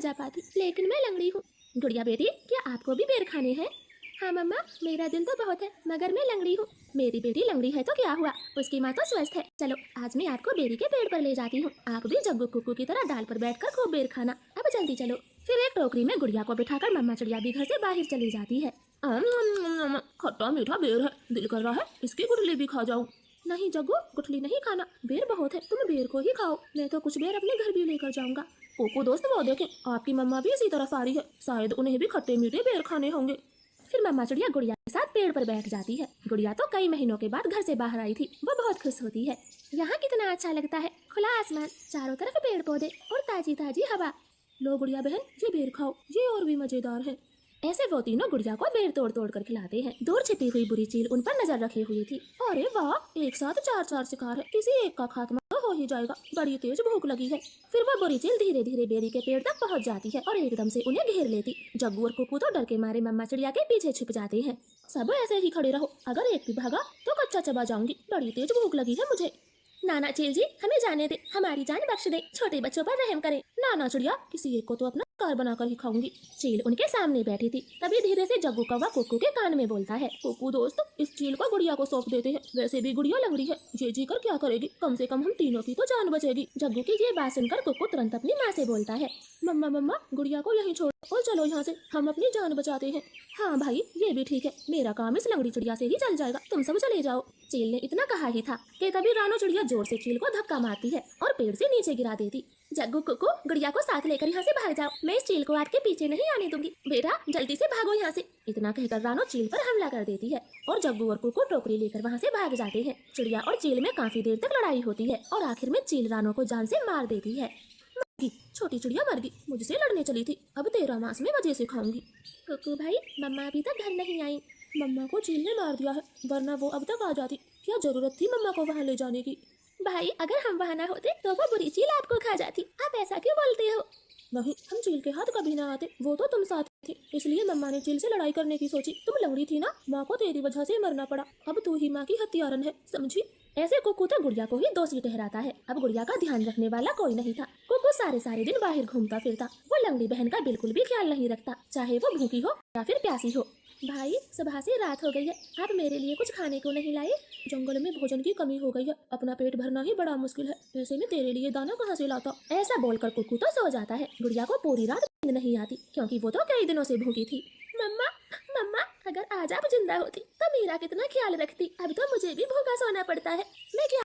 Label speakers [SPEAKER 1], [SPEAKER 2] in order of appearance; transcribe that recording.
[SPEAKER 1] जा पाती, लेकिन मैं लंगड़ी हूँ। गुड़िया बेटी, क्या आपको भी बेर खाने हैं? हाँ मम्मा, मेरा दिल तो बहुत है, मगर मैं लंगड़ी हूँ। मेरी बेटी लंगड़ी है तो क्या हुआ, उसकी माँ तो स्वस्थ है। चलो आज मैं आपको बेरी के पेड़ पर ले जाती हूँ। आप भी जग्गू कुक्कू की तरह डाल पर बैठकर खूब बेर खाना। अब जल्दी चलो। फिर एक टोकरी में गुड़िया को बिठाकर मम्मा चिड़िया भी घर से बाहर चली जाती है। खट्टा मीठा बेर है, दिल कर रहा है इसकी गुठली भी खा जाऊं। नहीं जग्गू, गुठली नहीं खाना, बेर बहुत है, तुम बेर को ही खाओ। मैं तो कुछ बेर अपने घर भी लेकर जाऊंगा। कोको दोस्त, वो देखें, आपकी मम्मा भी इसी तरफ आ रही है, शायद उन्हें भी खट्टे मीठे बेर खाने होंगे। फिर मम्मा चिड़िया गुड़िया के साथ पेड़ पर बैठ जाती है। गुड़िया तो कई महीनों के बाद घर से बाहर आई थी, वो बहुत खुश होती है। यहाँ कितना अच्छा लगता है, खुला आसमान, चारों तरफ पेड़ पौधे और ताजी ताजी हवा। लो गुड़िया बहन, ये बेर खाओ, ये और भी मजेदार है। ऐसे वो तीनों गुड़िया को बेर तोड़ तोड़ कर खिलाते हैं। दूर छिपी हुई बुरी चील उन पर नजर रखे हुई थी। अरे वाह, एक साथ चार चार शिकार है, किसी एक का खात्मा तो हो ही जाएगा, बड़ी तेज भूख लगी है। फिर वो बुरी चील धीरे धीरे बेरी के पेड़ तक पहुंच जाती है और एकदम से उन्हें घेर लेती। जग्गू और कुक्कू तो डर के मारे मम्मा चिड़िया के पीछे छुप जाते हैं। सब ऐसे ही खड़े रहो, अगर एक भी भागा तो कच्चा चबा जाऊंगी, बड़ी तेज भूख लगी है मुझे। नाना चील जी, हमें जाने दे, हमारी जान बख्श दे, छोटे बच्चों पर रहम करें। नाना चिड़िया, किसी एक को तो अपना कार बनाकर ही खाऊंगी। चील उनके सामने बैठी थी, तभी धीरे से जग्गू कौवा कुक्कू के कान में बोलता है, कुक्कू दोस्त, इस चील को गुड़िया को सौंप देते हैं, वैसे भी गुड़िया लंगड़ी है, ये जी कर क्या करेगी, कम से कम हम तीनों की तो जान बचेगी। जग्गू की ये बात सुनकर कुक्कू तुरंत अपनी माँ से बोलता है, मम्मा मम्मा, गुड़िया को यहीं छोड़ और चलो यहाँ से, हम अपनी जान बचाते हैं। हाँ भाई, ये भी ठीक है, मेरा काम इस लंगड़ी चिड़िया से ही चल जाएगा, तुम सब चले जाओ। चील ने इतना कहा ही था कि तभी रानो चिड़िया जोर से चील को धक्का मारती है और पेड़ से नीचे गिरा देती। जग्गू कुक्कू, गुड़िया को साथ लेकर यहाँ से भाग जाओ, मैं इस चील को आपके पीछे नहीं आने दूंगी, बेटा जल्दी से भागो यहाँ से। इतना कहकर रानो चील पर हमला कर देती है और जग्गू और कुक्कू टोकरी लेकर वहाँ से भाग जाते हैं। चिड़िया और चील में काफी देर तक लड़ाई होती है और आखिर में चील रानो को जान से मार देती है। छोटी चिड़िया मर गई, मुझसे लड़ने चली थी, अब तेरा मांस में मजे से खाऊंगी। कुक्कू भाई, मम्मा अभी तक घर नहीं आई। मम्मा को चील ने मार दिया है, वरना वो अब तक आ जाती, क्या जरूरत थी मम्मा को वहाँ ले जाने की। भाई, अगर हम वहाँ ना होते तो वो बुरी चील आपको खा जाती, आप ऐसा क्यों बोलते हो? नहीं, हम चील के हाथ कभी ना आते, वो तो तुम साथ थे, इसलिए मम्मा ने चील से लड़ाई करने की सोची। तुम लंगड़ी थी ना, माँ को तेरी वजह से मरना पड़ा, अब तू ही माँ की हत्यारन है, समझी? ऐसे कुक्कू तो गुड़िया को ही दोषी ठहराता है। अब गुड़िया का ध्यान रखने वाला कोई नहीं था। कुक्कू सारे सारे दिन बाहर घूमता फिरता, वो लंगड़ी बहन का बिल्कुल भी ख्याल नहीं रखता, चाहे वो भूखी हो या फिर प्यासी हो। भाई, सुबह से रात हो गई है, आप मेरे लिए कुछ खाने को नहीं लाए? जंगल में भोजन की कमी हो गई है, अपना पेट भरना ही बड़ा मुश्किल है, ऐसे में तेरे लिए दाना कहाँ से लाता? ऐसा बोलकर कुक्कू तो सो जाता है। गुड़िया को पूरी रात नींद नहीं आती, क्योंकि वो तो कई दिनों से भूखी थी। मम्मा मम्मा, अगर आज आप जिंदा होती तो मेरा कितना ख्याल रखती, अब तो मुझे भी भूखा सोना पड़ता है। मैं क्या